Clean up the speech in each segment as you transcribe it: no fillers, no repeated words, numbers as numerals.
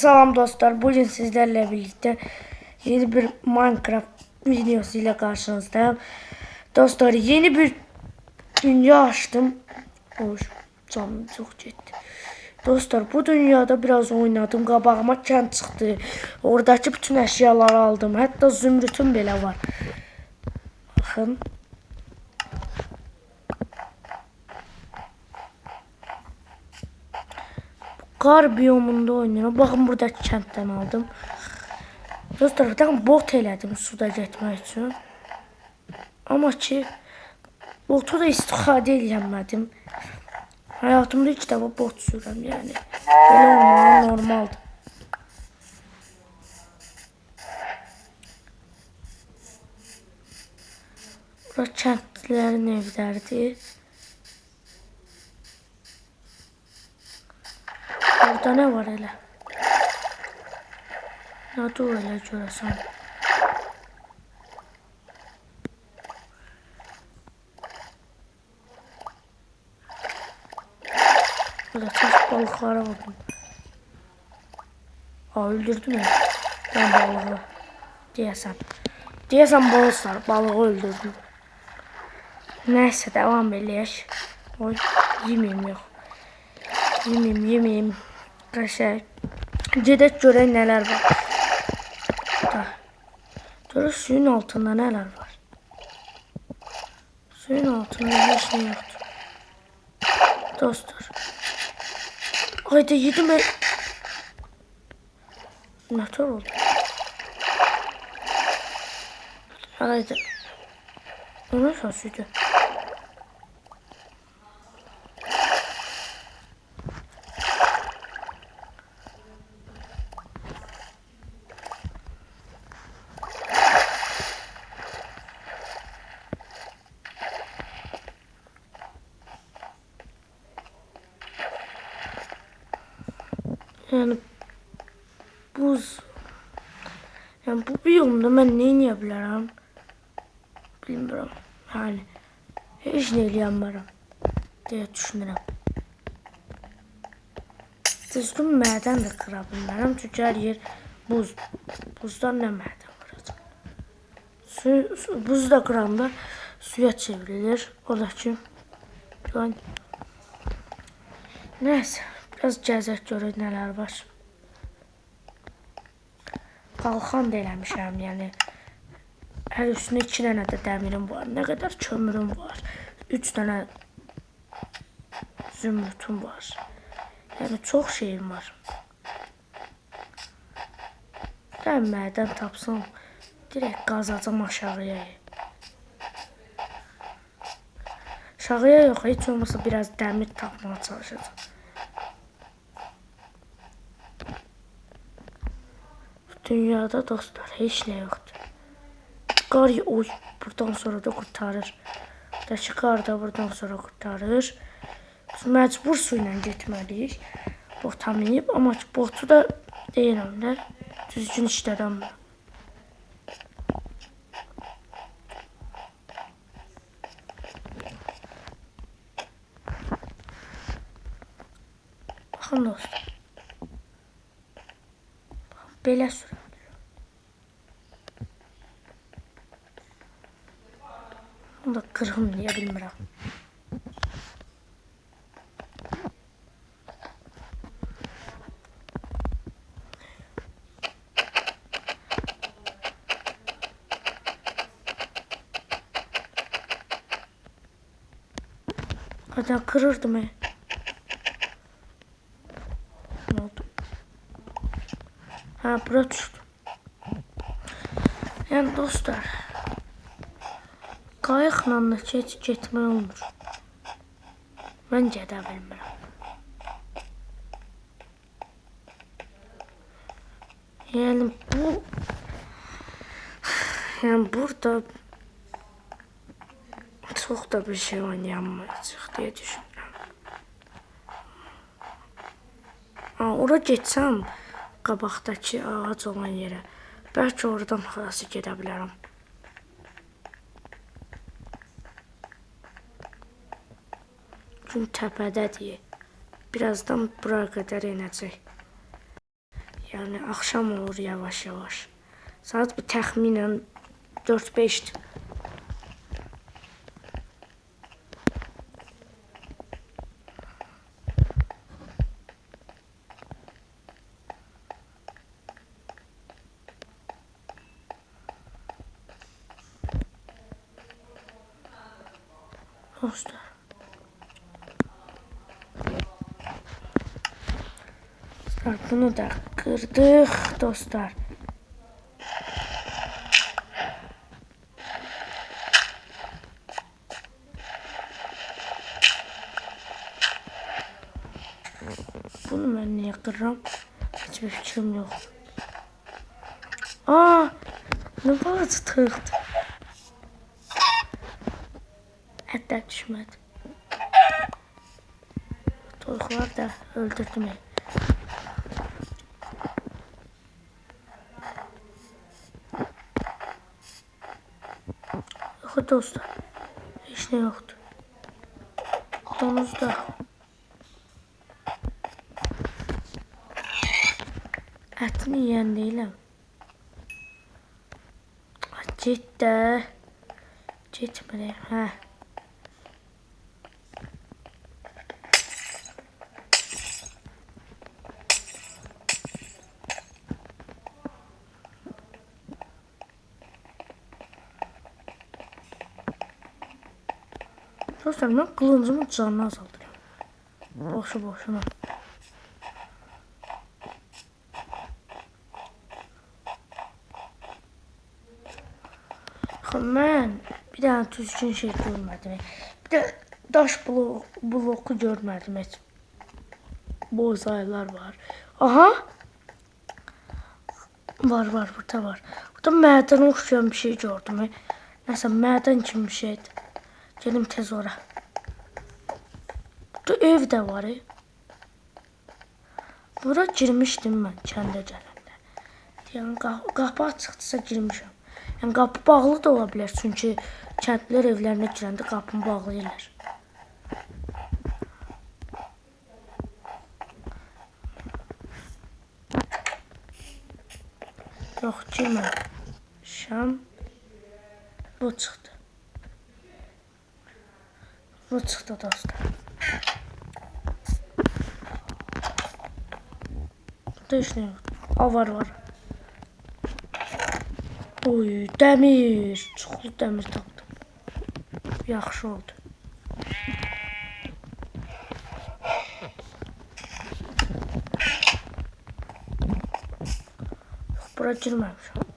Selam dostlar, bugün sizlerle birlikte yeni bir Minecraft videosu ile karşınızdayım. Dostlar, yeni bir dünya açtım. Oy, canım çok ciddi. Dostlar, bu dünyada biraz oynadım. Qabağıma kent çıktı. Oradaki bütün eşyaları aldım. Hatta zümrütüm bile var. Bakın. Qar biyomunda oynuyorum. Bakın buradaki kentten aldım. Dostlar, bir tane bot elədim suda getmək üçün. Amma ki botu da istifadə edəmədim. Həyatımda ilk dəfə bot sürürəm, yəni belə olmağı normaldır. Bura kəndlilərin evləridir. Burada nə var elə? Nədir o elə görəsən? Burada çox balıqları vurdum. Öldürdüm ya. Ben balığı. Deyəsən balığı öldürdüm. Neyse devam eləyək. Oy, yemeyim yox. Yemeyim. Qəşəng. Gedək görək nələr var. Da. Görək suyun altında nələr var. Suyun altında heç nə yoxdur. Dostlar. Haydi yedim ben. Nətər oldu? Haydi. O nə səsidir? Yani buz. Yani bu biyomda ben ne yapabilirim? Bilmiyorum. Yani hiç ne yapamıyorum diye düşünürüm. Düzgün mədən də qıra bilmirəm. Çünki hər yer buz. Buzdan nə mədən qıracaq? Buz da qıranda suya çevrilir. O da ki neyse. Biraz gəzək görək nələr var. Qalxan da eləmişəm, yəni hər üstündə 2 dənə də dəmirim var. Nə qədər kömürüm var. 3 dənə zümrütüm var. Yəni çox şeyim var. Mədən tapsam direkt qazacam aşağıya. Aşağıya yox, heç olmasa biraz dəmir tapmaya çalışacağım. Dünyada dostlar hiç ne yoktu. Qar oy buradan sonra da kurtarır. Buradakı qar da buradan sonra kurtarır. Biz məcbur su ilə getməliyik. Bota minib, amma botu da deyirəm də düzgün işlədən. Baxın dostlar. Belə sürəm. Onu da qırğım deyə bilmirəm. Hatta kırırdım ya. Ne oldu? Ha, bura düşdü. Yəni dostlar, qayıqla da getmək olmur. Mən gedə bilmirəm. Yəni burada çox da bir şey oynayamayacaq deyə düşünürəm. Ora getsəm qabaqdakı ağac olan yerə, bəlkə oradan xalası gedə bilərəm. Gün təpədədir. Birazdan buraya qədər inəcək. Yani akşam olur yavaş yavaş. Saat bir təxminən 4-5'dir. Dostlar. Bunu da kırdık dostlar. Bunu ben niye kırıram? Hiçbir fikrim yok. Aa, ne var tıktı? Hatta düşmedi. Toyuqlar da öldürdüm. Yok dostlar. Hiç ne yoktu. Donuzda. Ətini yiyən deyiləm. Get də. Getmir. Hə. Dostlar ben kılıncımın canını azaltıyorum. Boşu boşuna. Ben bir tane düzgün şey görmedim. Bir de daş bloku görmedim hiç. Bozaylar var. Aha. Var burada var. Burada mədənə oxşayan bir şey gördüm. Nəsə mədən kimi bir şeydi. Gelim tez ora. Burada ev de var. Bura girmişdim ben kəndə gələndə. Yəni qapı açıqdırsa girmişəm. Yəni qapı bağlı da ola bilər. Çünki kəndlilər evlərinə girəndə qapını bağlayırlar. Yox, girməmişəm. Bu çıxdı. Bu çıxdı dostlar. Burada heç nə yoxdur. Var. Oy, dəmir. Çoxlu dəmir tapdım. Yaxşı oldu. Yox, bura girməmişəm.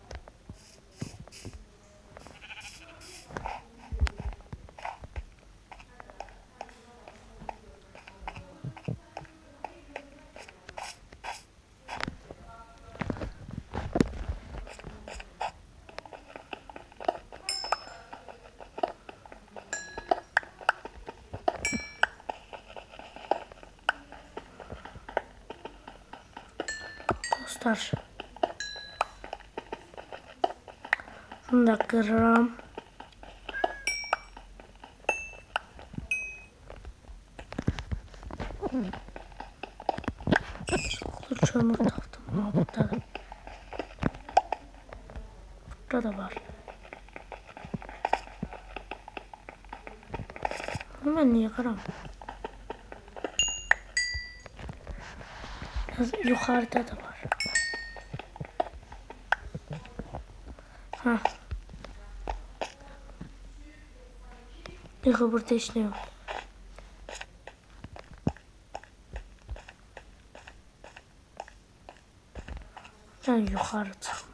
Dostlar. Bunu da kırarım. Çoxlu kömür tapdım. Burada da. Burada da var. Bunu ben niye kıram? Yukarıda da var. Ha. Yok, burada hiç ne yok. Ben yukarı çıktım.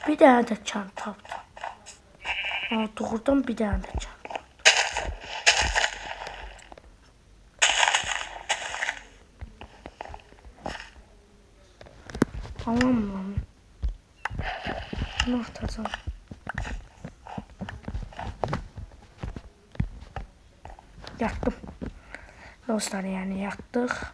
Bir tane de çan tapdım. Doğrudan bir tane de çan. Aman. Bunu atacağım. Yaktım. Dostlar yani yaktık.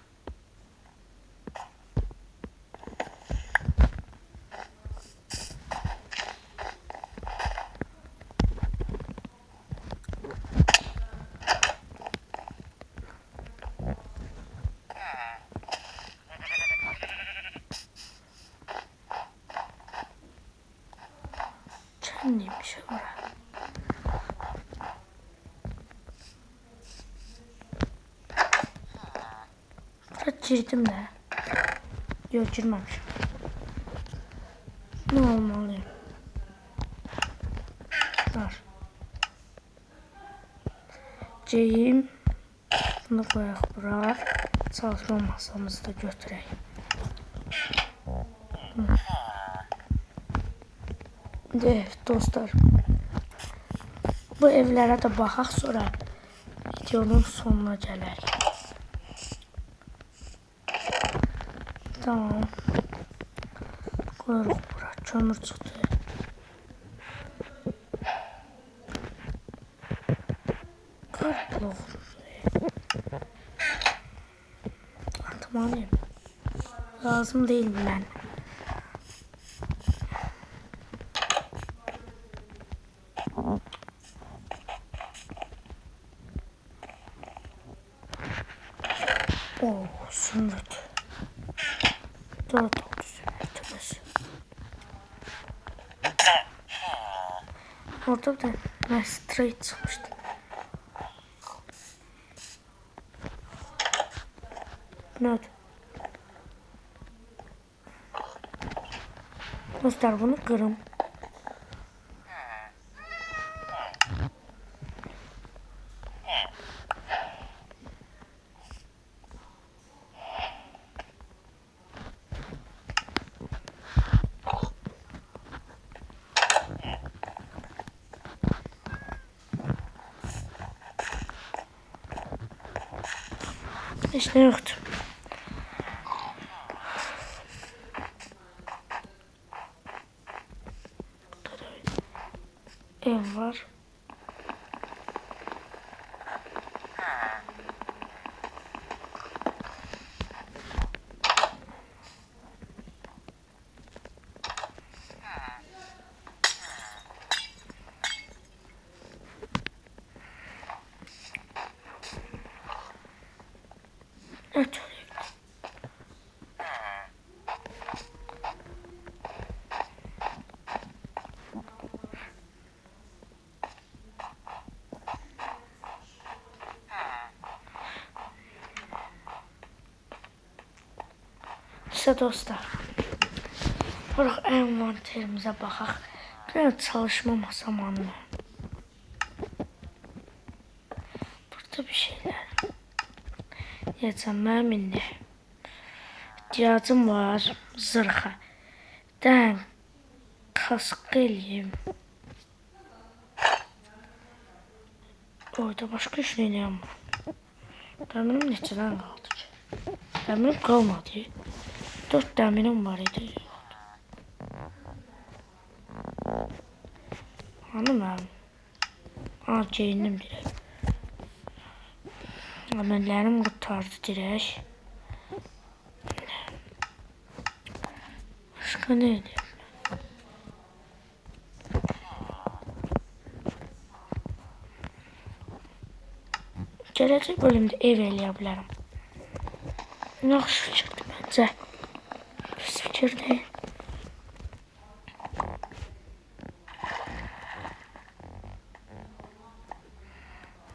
Neymiş ora? Bura girdim də. Yox, girməmişim. Ne olmalıyım? Var. Ceyim. Bunu koyaq bura. Çalışma masamızı da götürək. Dostlar. Bu evlərə də baxaq, sonra videonun sonuna gələrik. Tamam. Koyuruq bura. Kömür çıxdı. Karploğum. Atmalıyım. Lazım değil ben. Oh, zümrüt. 4 oldu zümrütümüz. Orada da straight çıkmıştı. Ne? Dostlar bunu kırım. Hiç ne yoktu. Ev var. Evet. İşte dostlar. Bırak envanterimize baxaq. Biraz çalışma masam anlı. Burada bir şeyler. Yiyeceğim mənim ne? İhtiyacım var zırha. Den kask eləyim. Orada başka iş eləyəm. Dəmirim neçədən qaldı ki? Dəmirim qalmadı. 4 dəmirim var idi. Hanım mənim? Geyindim dirək. Əməllərim qurtardı dirək. Başqa nə edeyim? Gələcək bölümdə ev eləyə bilərəm. Yaxşı fikirdir məncə. Pis fikir deyil.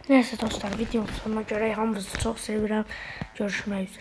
Neyse dostlar, videonun sonuna görə hamınızı çox sevirəm. Görüşmək üzrə.